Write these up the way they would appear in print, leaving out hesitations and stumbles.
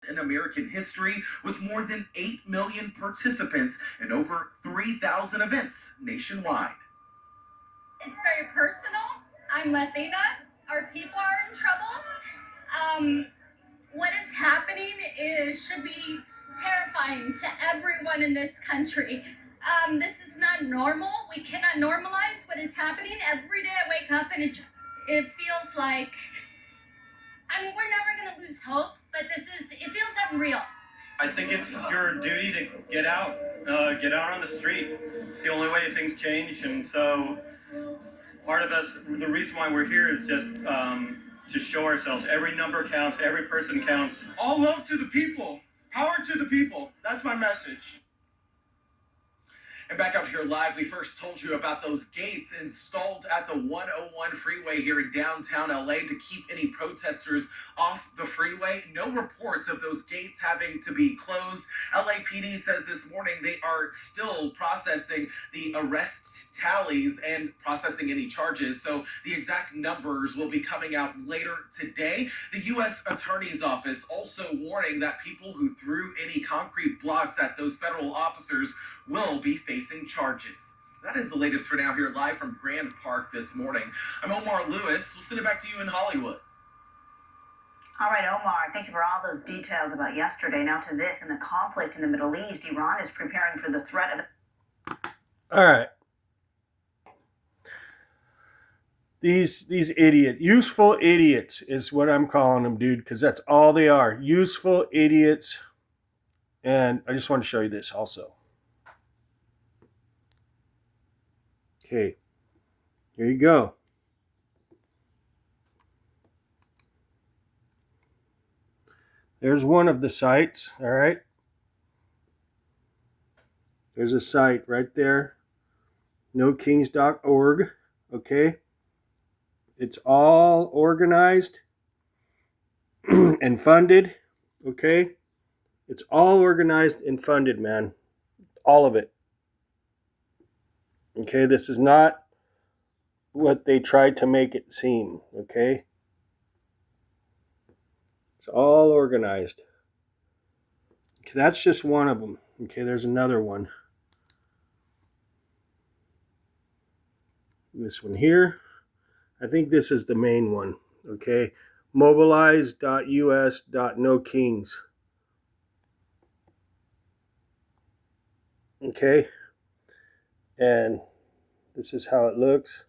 in American history, with more than 8 million participants and over 3,000 events nationwide. It's very personal. I'm Latina. Our people are in trouble. What is happening should be terrifying to everyone in this country. This is not normal. We cannot normalize what is happening. Every day I wake up and it feels like, I mean, we're never going to lose hope, but it feels unreal. I think it's your duty to get out on the street. It's the only way things change, and so part of us, the reason why we're here is just to show ourselves. Every number counts, every person counts. All love to the people, power to the people. That's my message. And back out here live, we first told you about those gates installed at the 101 freeway here in downtown LA to keep any protesters off the freeway. No reports of those gates having to be closed. LAPD says this morning they are still processing the arrest tallies and processing any charges. So the exact numbers will be coming out later today. The U.S. Attorney's Office also warning that people who threw any concrete blocks at those federal officers will be facing charges. That is the latest for now here live from Grand Park this morning. I'm Omar Lewis. We'll send it back to you in Hollywood. All right, Omar, thank you for all those details about yesterday. Now to this, in the conflict in the Middle East, Iran is preparing for the threat of... All right. These idiots, useful idiots is what I'm calling them, dude, because that's all they are. Useful idiots. And I just want to show you this also. Okay. Here you go. There's one of the sites, all right? There's a site right there. NoKings.org, okay? It's all organized and funded, okay? It's all organized and funded, man. All of it. Okay, this is not what they tried to make it seem, okay? It's all organized. Okay, that's just one of them. Okay, there's another one. This one here. I think this is the main one, okay? Mobilize.us.nokings. Okay? And this is how it looks.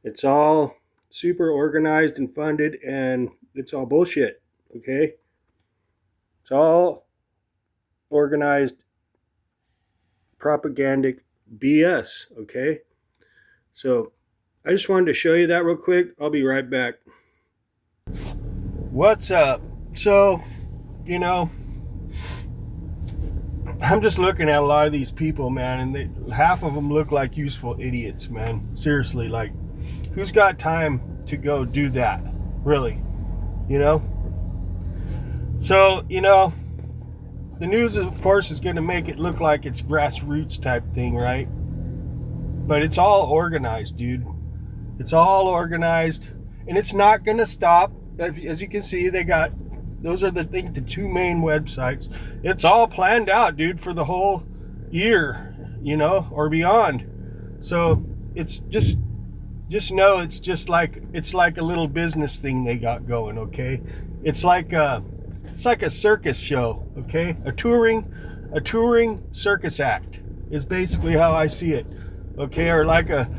It's all super organized and funded, and it's all bullshit, okay? It's all organized propagandic BS, okay? So I just wanted to show you that real quick. I'll be right back. What's up? So, you know, I'm just looking at a lot of these people, man, and half of them look like useful idiots, man. Seriously, like, who's got time to go do that? Really? You know? So, you know, the news, of course, is going to make it look like it's grassroots type thing, right? But it's all organized, dude. It's all organized, and it's not going to stop. As you can see, they got, those are the two main websites. It's all planned out, dude, for the whole year, you know, or beyond. So it's just know it's just like, it's like a little business thing they got going, okay? It's like a circus show, okay? A touring circus act is basically how I see it, okay? Or like a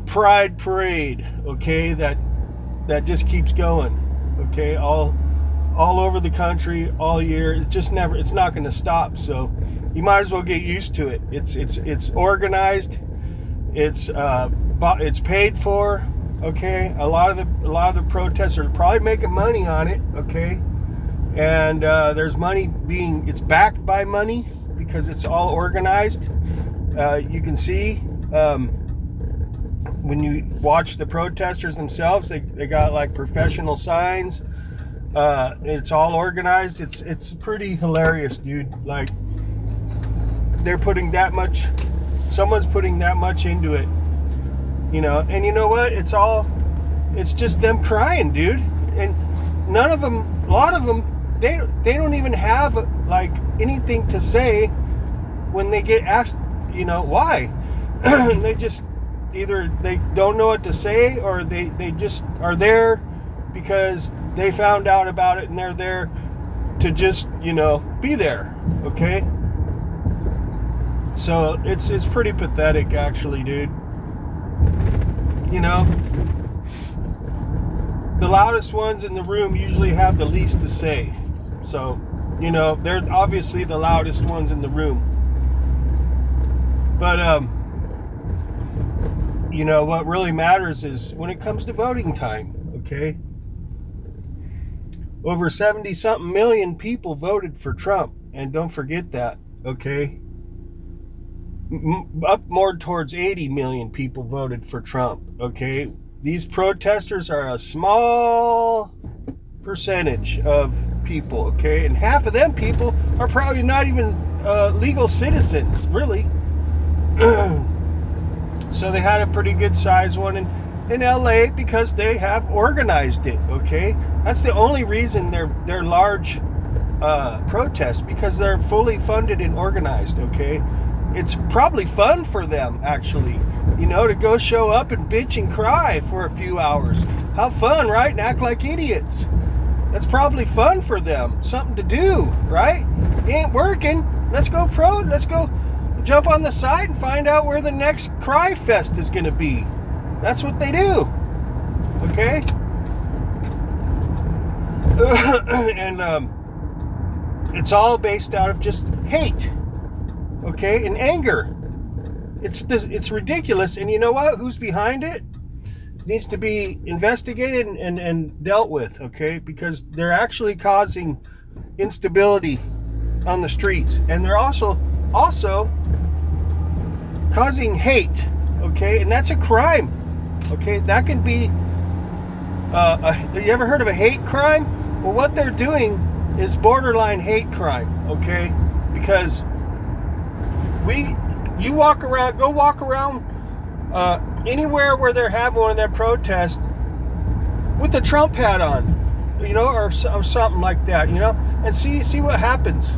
pride parade, okay? That just keeps going, okay? All over the country, all year. It's not going to stop. So you might as well get used to it. It's organized. It's paid for, okay? A lot of the protesters are probably making money on it, okay? And there's money it's backed by money because it's all organized. You can see when you watch the protesters themselves, they got like professional signs. It's all organized. It's pretty hilarious, dude. Like, they're putting that much, someone's putting that much into it, you know. And you know what, it's just them crying, dude. And none of them, a lot of them, they don't even have like anything to say when they get asked, you know, why. They just, either they don't know what to say, or they just are there because they found out about it and they're there to just, you know, be there. Okay, so it's pretty pathetic, actually, dude. You know, the loudest ones in the room usually have the least to say. So, you know, they're obviously the loudest ones in the room. But you know, what really matters is when it comes to voting time, okay? Over 70-something million people voted for Trump, and don't forget that, okay? Up more towards 80 million people voted for Trump, okay? These protesters are a small percentage of people, okay? And half of them people are probably not even legal citizens, really. So they had a pretty good size one in LA because they have organized it, okay? That's the only reason they're large protests, because they're fully funded and organized, okay? It's probably fun for them, actually, you know, to go show up and bitch and cry for a few hours. Have fun, right? And act like idiots. That's probably fun for them. Something to do, right? Ain't working. Let's go jump on the site and find out where the next cry fest is going to be. That's what they do. Okay? And it's all based out of just hate. Okay? And anger. It's ridiculous. And you know what? Who's behind it? Needs to be investigated and dealt with, okay? Because they're actually causing instability on the streets. And they're also causing hate, okay? And that's a crime, okay? That can be, you ever heard of a hate crime? Well, what they're doing is borderline hate crime, okay? Because go walk around anywhere where they're having one of their protests with the Trump hat on, you know, or something like that, you know, and see what happens.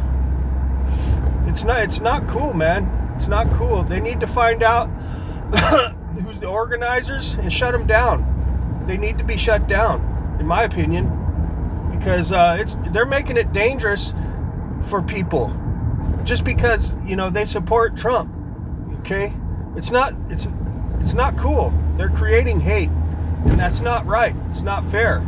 It's not cool, man. It's not cool. They need to find out who's the organizers and shut them down. They need to be shut down, in my opinion, because they're making it dangerous for people just because, you know, they support Trump. Okay, it's not cool. They're creating hate, and that's not right. It's not fair.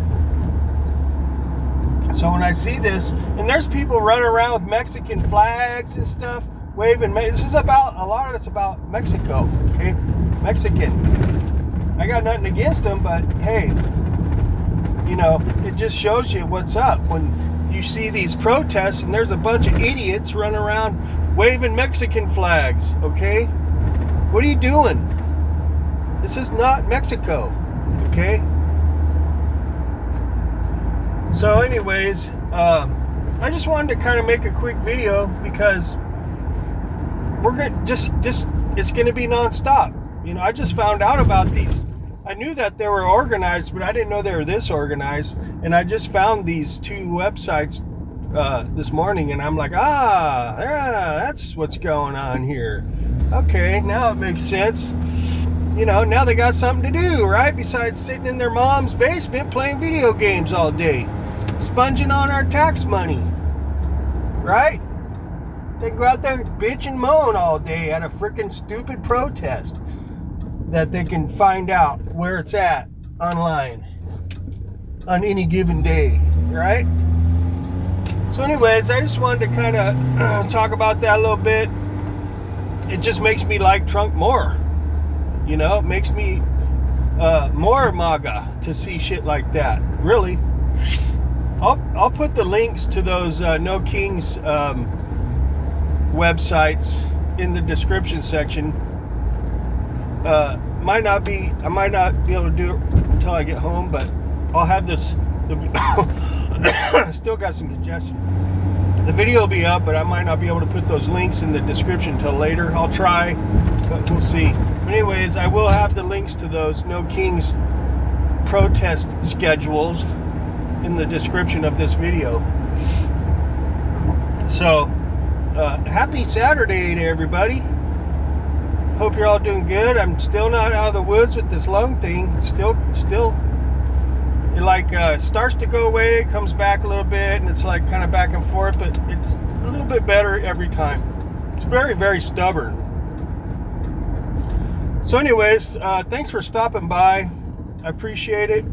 So when I see this, and there's people running around with Mexican flags and stuff, waving. This is about, a lot of it's about Mexico, okay? Mexican. I got nothing against them, but hey, you know, it just shows you what's up when you see these protests and there's a bunch of idiots running around waving Mexican flags, okay? What are you doing? This is not Mexico, okay? So anyways, I just wanted to kind of make a quick video because we're gonna just it's gonna be nonstop. You know, I just found out about these. I knew that they were organized, but I didn't know they were this organized. And I just found these two websites this morning, and I'm like, yeah, that's what's going on here. Okay, now it makes sense. You know, now they got something to do, right? Besides sitting in their mom's basement playing video games all day, sponging on our tax money, right? They go out there and bitch and moan all day at a freaking stupid protest that they can find out where it's at online on any given day, right? So anyways, I just wanted to kind of talk about that a little bit. It just makes me like Trump more. You know, it makes me more MAGA to see shit like that. Really. I'll put the links to those No Kings websites in the description section. I might not be able to do it until I get home, but I'll have this. Still got some congestion. The video will be up, but I might not be able to put those links in the description until later. I'll try, but we'll see. But anyways, I will have the links to those No Kings protest schedules in the description of this video. So, happy Saturday to everybody. Hope you're all doing good. I'm still not out of the woods with this lung thing. It's still, it like starts to go away, comes back a little bit, and it's like kind of back and forth, but it's a little bit better every time. It's very, very stubborn. So anyways, thanks for stopping by. I appreciate it.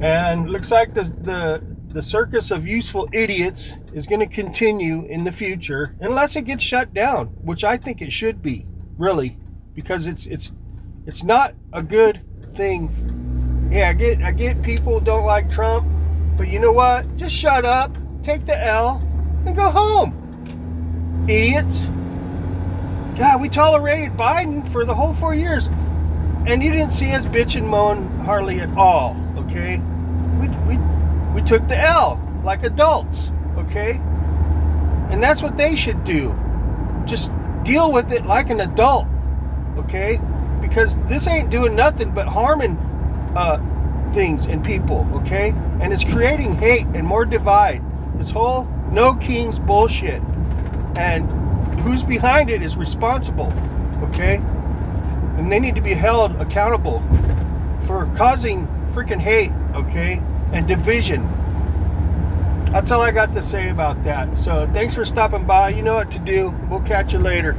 And looks like the circus of useful idiots is going to continue in the future unless it gets shut down, which I think it should be, really, because it's not a good thing. Yeah, I get people don't like Trump, but you know what? Just shut up, take the L, and go home. Idiots. God, we tolerated Biden for the whole 4 years, and you didn't see us bitch and moan hardly at all, okay? We took the L like adults, okay? And that's what they should do. Just deal with it like an adult, okay? Because this ain't doing nothing but harming things and people, okay? And it's creating hate and more divide. This whole No Kings bullshit. And who's behind it is responsible, okay? And they need to be held accountable for causing freaking hate, okay? And division. That's all I got to say about that. So thanks for stopping by. You know what to do. We'll catch you later.